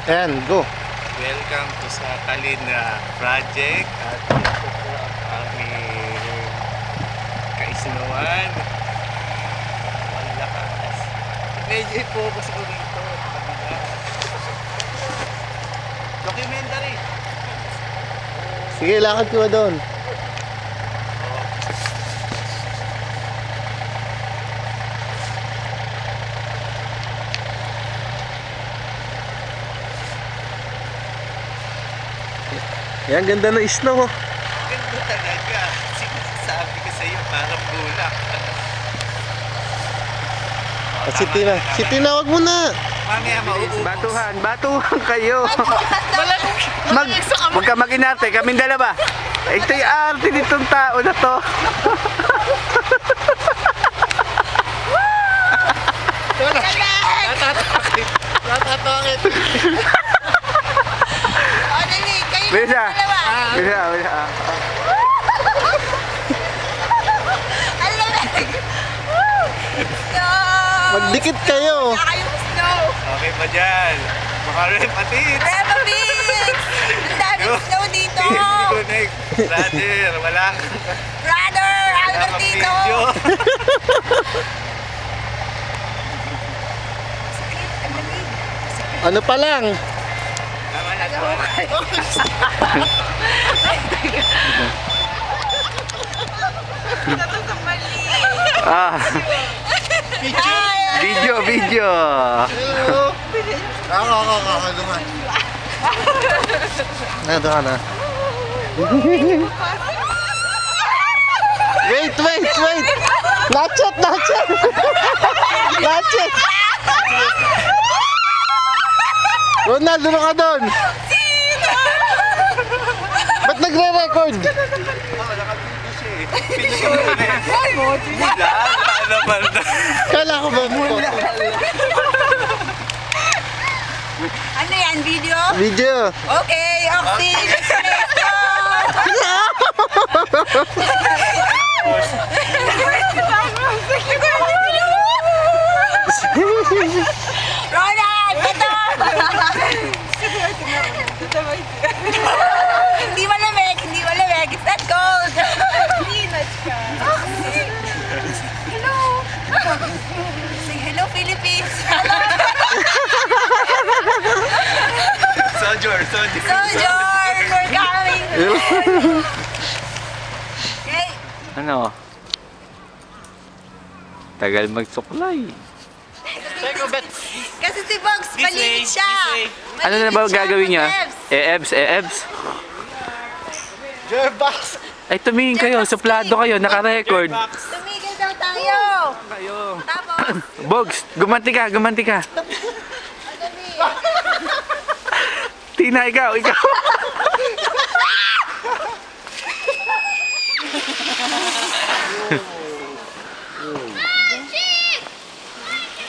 Ayan, go. Welcome to sa Kalina Project at ito po ang aming kaisinuan. Ang lakas. Medyo i-focus ko dito. Documentary. Sige, lakad ko doon. Yan, ganda ng snow. Ganda talaga. Sabi ko sa iyo, parang bulak. Si Tina, wag mo na. Mamaya mauubos. Batuhan kayo. Huwag ka mag-inarte, kaming dalawa. Ito yung arte nitong tao na to. Natatakit. O, dali, kayo Bisa. dalawa. Bisa. Ang lamig. Magdikit kayo. Kayong snow. Okay pa dyan. Makarep atit. Reba Mix! Ang daming snow dito. Connect. Brother, wala kang Brother, Albertino. video. Sakit, ang lamig. Ano pa lang? Tama na to. Ito sa mali. Ah, Hi! video. Kakakalungan. Nado ka na. Wait. Not yet. Ronald, doon ka doon. Ba't nagre-record? Mula. Ano ba na? Kala ko ba mula? Ano yan, video? Video. Okay, Oxy, let's go! Ronald, ito! Hindi malamig. It's not cold. Pinat ka. Oxy! Hello! Say hello, Philippines! Sojourn. Sojourn, we're coming! Okay. Ano? Tagal magsuklay. Kasi si Bugs, maliit siya. Ano na ba gagawin niya? EBS? Jerbox. Ay, tumingin kayo. Suplado kayo. Naka-record. Tumigil daw tayo. Tapos, Bogs, gumanti ka. madali. Tina, ikaw.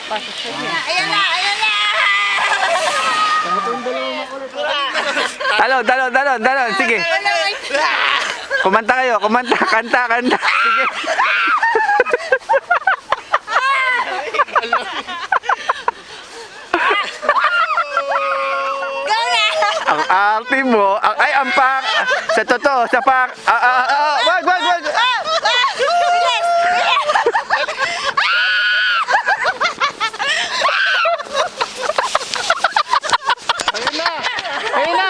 Ayan na. Talon. Sige. Kumanta kayo. Kanta. Sige. Go na. Ang arte mo. Ang pang. Sa totoo. Sa pang. Wag. Bilis. Ayun na.